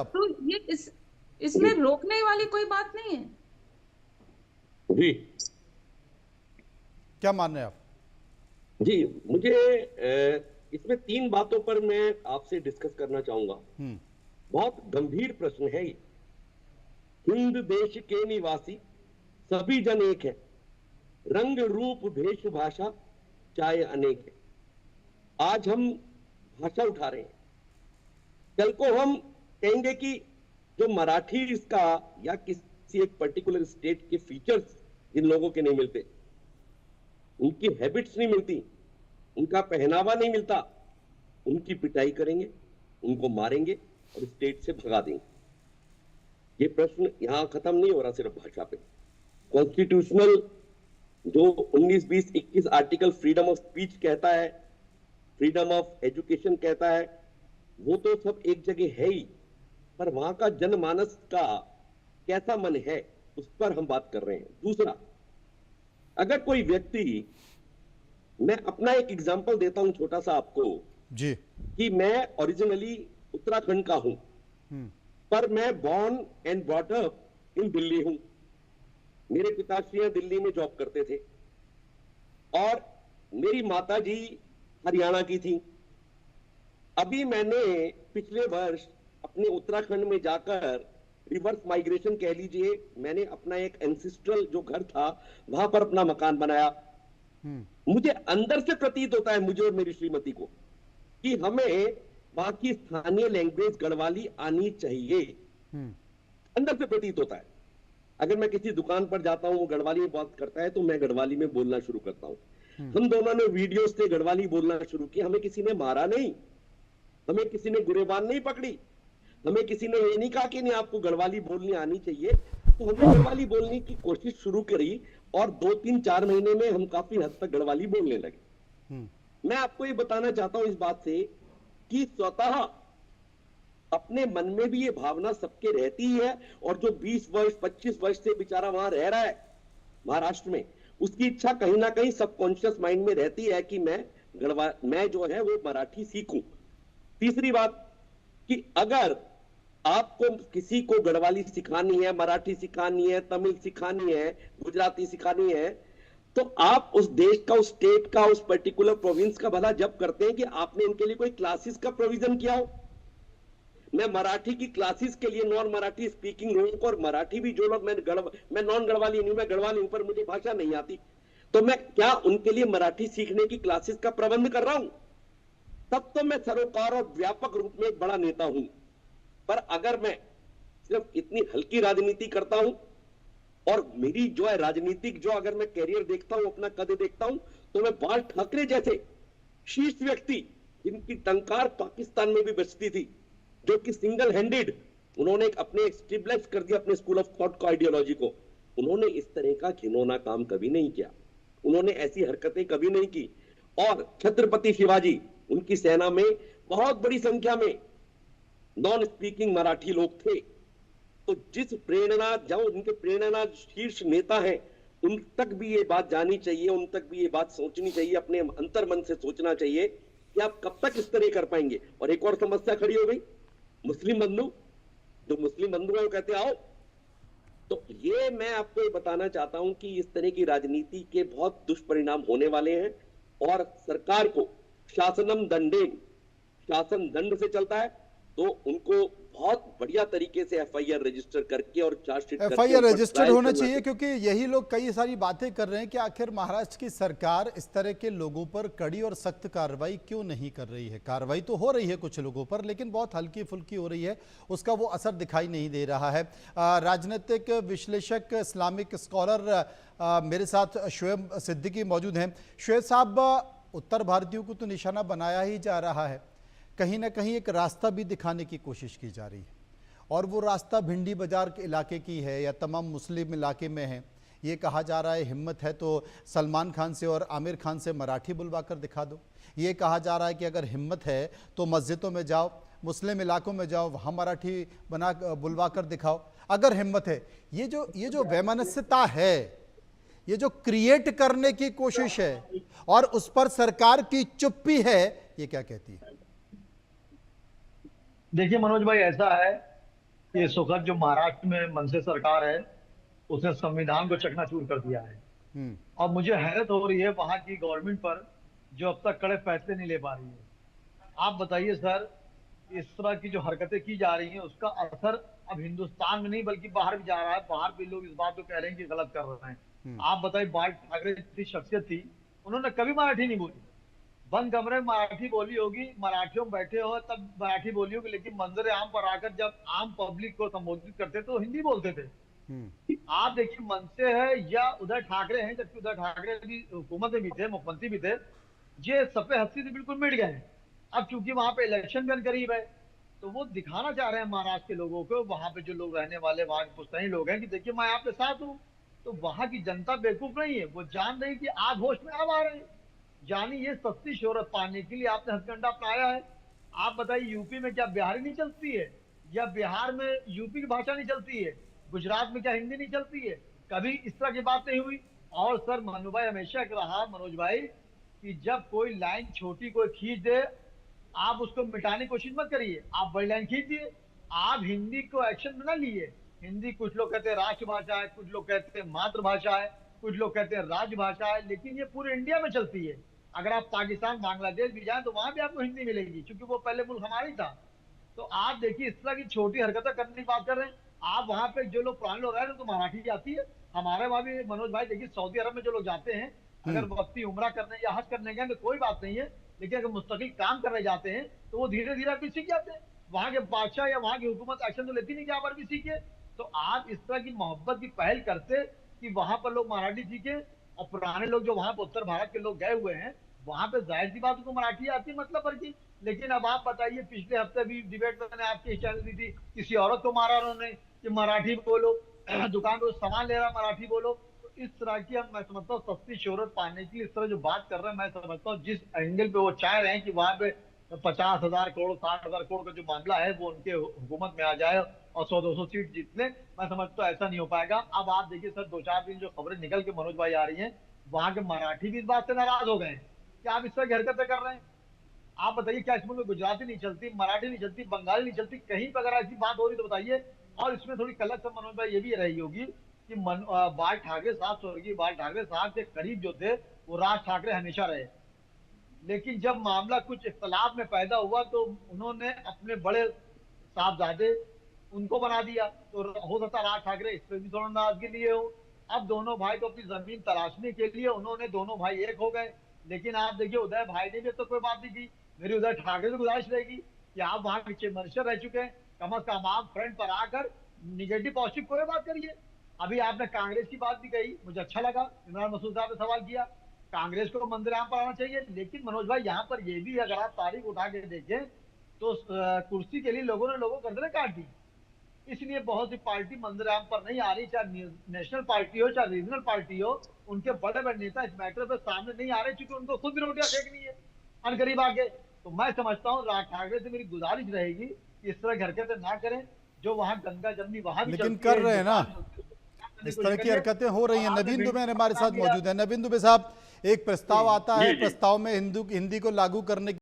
तो ये इसमें रोकने वाली कोई बात नहीं है। जी क्या मान रहे हैं आप? जी मुझे इसमें तीन बातों पर मैं आपसे डिस्कस करना चाहूंगा। बहुत गंभीर प्रश्न है ये। हिंद देश के निवासी सभी जन एक है, रंग रूप भेष भाषा चाहे अनेक है। आज हम भाषा उठा रहे हैं, कल को हम कहेंगे कि जो मराठी इसका या किसी एक पर्टिकुलर स्टेट के फीचर्स जिन लोगों के नहीं मिलते, उनकी हैबिट्स नहीं मिलती, उनका पहनावा नहीं मिलता, उनकी पिटाई करेंगे, उनको मारेंगे और स्टेट से भगा देंगे। ये प्रश्न यहां खत्म नहीं हो रहा सिर्फ भाषा पे। कॉन्स्टिट्यूशनल जो 19, 20, 21 आर्टिकल फ्रीडम ऑफ स्पीच कहता है, फ्रीडम ऑफ एजुकेशन कहता है, वो तो सब एक जगह है ही, पर वहां का जनमानस का कैसा मन है उस पर हम बात कर रहे हैं। दूसरा, अगर कोई व्यक्ति, मैं अपना एक एग्जांपल देता हूं छोटा सा आपको जी। कि मैं ओरिजिनली उत्तराखंड का हूं, पर मैं born and brought up in Delhi हूं। मेरे पिताश्री दिल्ली में जॉब करते थे और मेरी माता जी हरियाणा की थी। अभी मैंने पिछले वर्ष अपने उत्तराखंड में जाकर रिवर्स माइग्रेशन कह लीजिए, मैंने अपना एक एंसिस्ट्रल जो घर था वहां पर अपना मकान बनाया। मुझे अंदर से प्रतीत होता है, मुझे और मेरी श्रीमती को, कि हमें वहां की स्थानीय लैंग्वेज गढ़वाली आनी चाहिए। अंदर से प्रतीत होता है। अगर मैं किसी दुकान पर जाता हूं, वो गढ़वाली में बात करता है तो मैं गढ़वाली में बोलना शुरू करता हूं। हम दोनों ने वीडियोस से गढ़वाली बोलना शुरू किया। हमें किसी ने मारा नहीं, हमें किसी ने गुरेबान नहीं पकड़ी, हमें किसी ने ये नहीं कहा कि नहीं आपको गढ़वाली बोलनी आनी चाहिए। तो हमने गढ़वाली बोलने की कोशिश शुरू करी और 2-3-4 महीने में हम काफी हद तक गढ़वाली बोलने लगे। मैं आपको ये बताना चाहता हूं इस बात से कि स्वतः अपने मन में भी ये भावना सबके रहती है, और जो 20 वर्ष 25 वर्ष से बेचारा वहां रह रहा है महाराष्ट्र में, उसकी इच्छा कहीं ना कहीं सबकॉन्शियस माइंड में रहती है कि मैं जो है वो मराठी सीखूं। तीसरी बात कि अगर आपको किसी को गढ़वाली सिखानी है, मराठी सिखानी है, तमिल सिखानी है, गुजराती सिखानी है, तो आप उस देश का, उस स्टेट का, उस पर्टिकुलर प्रोविंस का भला जब करते हैं कि आपने इनके लिए कोई क्लासेस का प्रोविजन किया हो। मैं मराठी की क्लासेस के लिए नॉन मराठी स्पीकिंग लोगों को, और मराठी भी जो लोग, मैं नॉन गढ़वाली नहीं हूं, मैं गढ़वाली हूं पर मुझे भाषा नहीं आती, तो मैं क्या उनके लिए मराठी सीखने की क्लासेस का प्रबंध कर रहा हूं? तब तो मैं सरोकार और व्यापक रूप में एक बड़ा नेता हूं। पर अगर मैं सिर्फ इतनी हल्की राजनीति करता हूं, और मेरी जो है राजनीतिक, जो अगर मैं कैरियर देखता हूं, अपना कद देखता हूं, तो मैं बाल ठाकरे जैसे शीर्ष व्यक्ति, जिनकी टंकार पाकिस्तान में भी बचती थी, जो कि सिंगल हैंडेड उन्होंने अपने स्टेबलाइज कर दिया अपने स्कूल ऑफ थॉट को, आइडियोलॉजी को, उन्होंने इस तरह का घिनौना काम कभी नहीं किया, उन्होंने ऐसी हरकतें कभी नहीं की। और छत्रपति शिवाजी, उनकी सेना में बहुत बड़ी संख्या में नॉन स्पीकिंग मराठी लोग थे। तो जिस प्रेरणा, जो उनके प्रेरणा शीर्ष नेता हैं, उन तक भी ये बात जानी चाहिए, उन तक भी ये बात सोचनी चाहिए, अपने अंतर मन से सोचना चाहिए कि आप कब तक इस तरह कर पाएंगे। और एक और समस्या खड़ी हो गई, मुस्लिम बंधु, जो मुस्लिम बंधु है वो कहते आओ। तो ये मैं आपको ये बताना चाहता हूं कि इस तरह की राजनीति के बहुत दुष्परिणाम होने वाले हैं, और सरकार को शासनम दंडेन, शासन दंड से चलता है, तो उनको बहुत बढ़िया तरीके से एफआईआर रजिस्टर करके और चार्जशीट करके एफआईआर रजिस्टर्ड होना चाहिए, क्योंकि यही लोग कई सारी बातें कर रहे हैं कि आखिर महाराष्ट्र की सरकार इस तरह के लोगों पर कड़ी और सख्त कार्रवाई क्यों नहीं कर रही है। कार्रवाई तो हो रही है कुछ लोगों पर, लेकिन बहुत हल्की फुल्की हो रही है, उसका वो असर दिखाई नहीं दे रहा है। राजनीतिक विश्लेषक, इस्लामिक स्कॉलर मेरे साथ शुएब सिद्दीकी मौजूद हैं। शुएब साहब, उत्तर भारतीयों को तो निशाना बनाया ही जा रहा है, कहीं ना कहीं एक रास्ता भी दिखाने की कोशिश की जा रही है, और वो रास्ता भिंडी बाजार के इलाके की है या तमाम मुस्लिम इलाके में है। ये कहा जा रहा है हिम्मत है तो सलमान खान से और आमिर खान से मराठी बुलवा कर दिखा दो। ये कहा जा रहा है कि अगर हिम्मत है तो मस्जिदों में जाओ, मुस्लिम इलाकों में जाओ, वहाँ मराठी बुलवा कर दिखाओ अगर हिम्मत है। ये जो वैमनस्यता है, ये जो क्रिएट करने की कोशिश है, और उस पर सरकार की चुप्पी है, ये क्या कहती है? देखिए मनोज भाई, ऐसा है कि इस वक्त जो महाराष्ट्र में मनसे सरकार है उसने संविधान को चकनाचूर कर दिया है। और मुझे हैरत हो रही है वहां की गवर्नमेंट पर, जो अब तक कड़े फैसले नहीं ले पा रही है। आप बताइए सर, इस तरह की जो हरकतें की जा रही हैं उसका असर अब हिंदुस्तान में नहीं बल्कि बाहर भी जा रहा है। बाहर भी लोग इस बात को कह रहे हैं कि गलत कर रहे हैं। आप बताइए, बाल ठाकरे की शख्सियत थी, उन्होंने कभी मराठी नहीं बोली। बंद कमरे में मराठी बोली होगी, मराठियों में बैठे हो तब मराठी बोली होगी, लेकिन मंजर आम पर आकर जब आम पब्लिक को संबोधित करते तो हिंदी बोलते थे। आप देखिए, मनसे है या उद्धव ठाकरे हैं, जबकि उद्धव ठाकरे भी हुकूमत में भी थे, मुख्यमंत्री भी थे, ये सफे हस्ती से बिल्कुल मिट गए हैं। अब चूंकि वहां पे इलेक्शन भी करीब है, तो वो दिखाना चाह रहे हैं महाराष्ट्र के लोगों को, वहां पे जो लोग रहने वाले वहां के पुश्तैनी लोग हैं, कि देखिए मैं आपके साथ हूँ। तो वहां की जनता बेवकूफ नहीं है, वो जान रही कि आप होश में अब आ रहे हैं। यानी ये सस्ती शोहरत पाने के लिए आपने हथकंडा अपनाया है। आप बताइए, यूपी में क्या बिहारी नहीं चलती है, या बिहार में यूपी की भाषा नहीं चलती है, गुजरात में क्या हिंदी नहीं चलती है? कभी इस तरह की बात नहीं हुई। और सर, मनु भाई हमेशा रहा, मनोज भाई, कि जब कोई लाइन छोटी कोई खींच दे, आप उसको मिटाने की कोशिश मत करिए, आप बड़ी लाइन खींच दिए। आप हिंदी को एक्शन में ना लिए। हिंदी कुछ लोग कहते हैं राष्ट्रभाषा है, कुछ लोग कहते हैं मातृभाषा है, कुछ लोग कहते हैं राजभाषा है, लेकिन ये पूरे इंडिया में चलती है। अगर आप पाकिस्तान बांग्लादेश भी जाएं तो वहां भी आपको हिंदी मिलेगी, क्योंकि वो पहले मुल्क हमारा ही था। तो आप देखिए, इस तरह की छोटी हरकतें करने की बात कर रहे हैं। आप वहां पे जो लोग पुराने लोग रह रहे हैं तो मराठी आती है। हमारे वहां भी मनोज भाई देखिए, सऊदी अरब में जो लोग जाते हैं, अगर वक्ती उम्रा करने या हज करने गए तो कोई बात नहीं है, लेकिन अगर मुस्तकिल काम करने जाते हैं तो वो धीरे धीरे भी सीख जाते हैं। वहां के बादशाह या वहां की हुकूमत एक्शन तो लेती नहीं कि आप अरबी सीखे। तो आप इस तरह की मोहब्बत की पहल करते कि वहां पर लोग मराठी सीखे, और पुराने लोग जो वहां पर उत्तर भारत के लोग गए हुए हैं, वहां पे जाहिर सी बात उनको मराठी आती है, मतलब पर की। लेकिन अब आप बताइए, पिछले हफ्ते भी डिबेट मैंने आपके चैनल दी थी, किसी औरत को मारा उन्होंने कि मराठी बोलो, दुकान पे सामान ले रहा मराठी बोलो। तो इस तरह की मैं समझता हूँ सस्ती शोहरत पाने की इस तरह जो बात कर रहे हैं, मैं समझता हूँ जिस एंगल पे वो चाह रहे हैं कि वहां पे 50,000 करोड़ 60,000 करोड़ का जो मामला है वो उनके हुकूमत में आ जाए और 100-200 सीट जीत ले, मैं समझता हूँ ऐसा नहीं हो पाएगा। अब आप देखिए सर, 2-4 दिन जो खबरें निकल के मनोज भाई आ रही हैं, वहां के मराठी भी इस बात से नाराज हो गए हैं कि आप इस तरह की हरकतें कर रहे हैं। आप बताइए, क्या इसमें गुजराती नहीं चलती, मराठी नहीं चलती, बंगाली नहीं चलती, कहीं पर अगर ऐसी बात हो रही तो बताइए। और इसमें थोड़ी कलक से मनोज भाई ये भी रही होगी कि बाल ठाकरे साहब, स्वर्गीय बाल ठाकरे साहब के करीब जो थे वो राज ठाकरे हमेशा रहे, लेकिन जब मामला कुछ इख्तलाफ में पैदा हुआ तो उन्होंने अपने बड़े साहबजादे उनको बना दिया। तो हो सकता राज ठाकरे इस पर भी थोड़ा नाराजगी लिए हो। अब दोनों भाई को अपनी जमीन तलाशने के लिए उन्होंने दोनों भाई एक हो गए। लेकिन आप देखिए, उदय भाई ने भी तो कोई बात नहीं की। मेरी उदय ठाकरे से गुजारिश रहेगी कि आप वहां पीछे मिनिस्टर रह चुके हैं, कम अज कम आप फ्रंट पर आकर निगेटिव पॉजिटिव कोई बात करिए। अभी आपने कांग्रेस की बात भी कही, मुझे अच्छा लगा, इमरान मसूद साहब ने सवाल किया, कांग्रेस को मंदिर आम पर आना चाहिए। लेकिन मनोज भाई, यहाँ पर ये भी अगर आप तारीख उठा के देखें तो कुर्सी के लिए लोगों ने गर्दनें काट दी। इसलिए बहुत सी पार्टी मंदिर आम पर नहीं आ रही, चाहे नेशनल पार्टी हो चाहे रीजनल पार्टी हो, उनके बड़े बड़े नेता इस मैटर पर सामने नहीं आ रहे, क्योंकि उनको खुद भी रोटियां सेकनी है अनकरीब आगे। तो मैं समझता हूँ राज ठाकरे से मेरी गुजारिश रहेगी कि इस तरह की हरकतें ना करें। जो वहां गंगा जमनी वहां भी लेकिन चलती कर है, रहे हैं ना, इस तरह की हरकतें हो रही हैं। नवीन दुबे हमारे साथ मौजूद है। नवीन दुबे साहब, एक प्रस्ताव आता है, प्रस्ताव में हिंदी को लागू करने